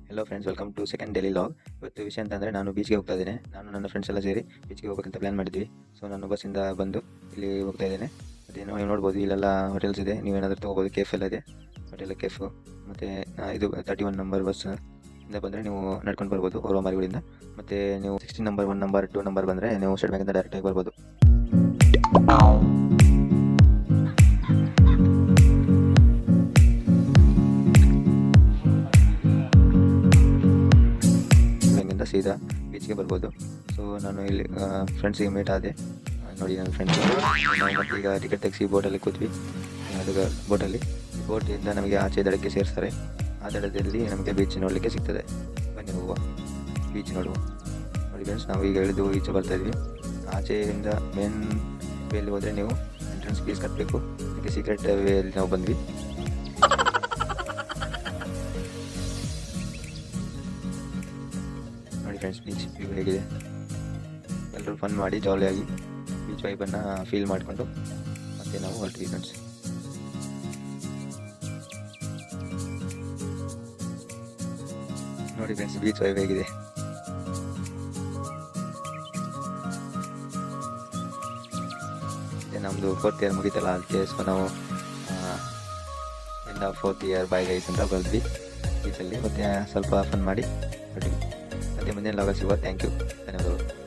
Hello friends, welcome to second daily log. ಇವತ್ತು ವಿಷಯ ಅಂತಂದರೆ ನಾನು ಬೀಚ್ಗೆ ಹೋಗ್ತಾ ಇದ್ದೇನೆ. ನಾನು ನನ್ನ ಫ್ರೆಂಡ್ಸ್ ಎಲ್ಲ ಸೇರಿ ಬೀಚ್ಗೆ ಹೋಗ್ಬೇಕಂತ ಪ್ಲ್ಯಾನ್ ಮಾಡಿದ್ವಿ. ಸೊ ನಾನು ಬಸ್ಸಿಂದ ಬಂದು ಇಲ್ಲಿ ಹೋಗ್ತಾ ಇದ್ದೇನೆ. ಮತ್ತು ನೀವು ನೋಡ್ಬೋದು, ಇಲ್ಲೆಲ್ಲ ಹೋಟೆಲ್ಸ್ ಇದೆ. ನೀವೇನಾದರೂ ತೊಗೋಬೋದು. ಕೆಫ್ ಎಲ್ಲ ಇದೆ, ಹೋಟೆಲ್ ಕೆಫು. ಮತ್ತು ಇದು 31 ನಂಬರ್ ಬಸ್ ಇಂದ ಬಂದರೆ ನೀವು ನಡ್ಕೊಂಡು ಬರ್ಬೋದು ಓರೋ ಮಾರಿಗಳಿಂದ. ಮತ್ತು ನೀವು 16 ನಂಬರ್ 1 ನಂಬರ್ 2 ನಂಬರ್ ಬಂದರೆ ನೀವು ಸ್ಟೇಟ್ ಬ್ಯಾಂಕಿಂದ ಡೈರೆಕ್ಟಾಗಿ ಬರ್ಬೋದು. ಸೀದಾ ಬೀಚ್ಗೆ ಬರ್ಬೋದು. ಸೊ ನಾನು ಇಲ್ಲಿ ಫ್ರೆಂಡ್ಸಿಗೆ ಮೀಟ್ ಆದೆ. ನೋಡಿ, ನನ್ನ ಫ್ರೆಂಡ್ಸು ನಾವು ಮತ್ತೆ ಈಗ ಟಿಕೆಟ್ ತೆಗೆಸಿ ಬೋಟಲ್ಲಿ ಕೂತ್ವಿ. ಅದು ಬೋಟಲ್ಲಿ ಬೋಟಿಂದ ನಮಗೆ ಆಚೆ ದಡಕ್ಕೆ ಸೇರಿಸ್ತಾರೆ. ಆ ದಡದಲ್ಲಿ ನಮಗೆ ಬೀಚ್ ನೋಡಲಿಕ್ಕೆ ಸಿಗ್ತದೆ. ಬನ್ನಿ ಹೋಗುವ, ಬೀಚ್ ನೋಡುವ. ನೋಡಿ ಫ್ರೆಂಡ್ಸ್, ನಾವು ಈಗ ಇಳಿದು ಈಚೆ ಬರ್ತಾಯಿದ್ವಿ. ಆಚೆಯಿಂದ ಮೇನ್ ವೇಯಲ್ಲಿ ಹೋದರೆ ನೀವು ಎಂಟ್ರೆನ್ಸ್ ಫೀಸ್ ಕಟ್ಟಬೇಕು. ಅದಕ್ಕೆ ಸೀಕ್ರೆಟ್ ವೇಯಲ್ಲಿ ನಾವು ಬಂದ್ವಿ. ನೋಡಿ ಫ್ರೆಂಡ್ಸ್, ಬೀಚ್ ವ್ಯೂ ಹೇಗಿದೆ. ಎಲ್ಲರೂ ಫನ್ ಮಾಡಿ ಜಾಲಿಯಾಗಿ ಬೀಚ್ ವೈಬನ್ನು ಫೀಲ್ ಮಾಡಿಕೊಂಡು ಮತ್ತೆ ನಾವು ಹೊರಟ್ವಿ ಫ್ರೆಂಡ್ಸ್. ನೋಡಿ ಫ್ರೆಂಡ್ಸ್, ಬೀಚ್ ವೈಬ್ ಹೇಗಿದೆ. ಇದೆ ನಮ್ಮದು 4th ಇಯರ್ ಮುಗೀತಲ್ಲ, ಅದಕ್ಕೆ ಸೊ ನಾವು ಎಲ್ಲ 4th ಇಯರ್ ಬೈ ಗೈಸ್ ಅಂತ ಬಂದ್ವಿ ಬೀಚಲ್ಲಿ. ಮತ್ತು ಸ್ವಲ್ಪ ಫನ್ ಮಾಡಿ ಹೊರಟ್ವಿ. ಮತ್ತೆ ಮುಂದಿನ ಲಾಗಲ್ಲಿ ಸಿಗುವ. ಥ್ಯಾಂಕ್ ಯು, ಧನ್ಯವಾದಗಳು.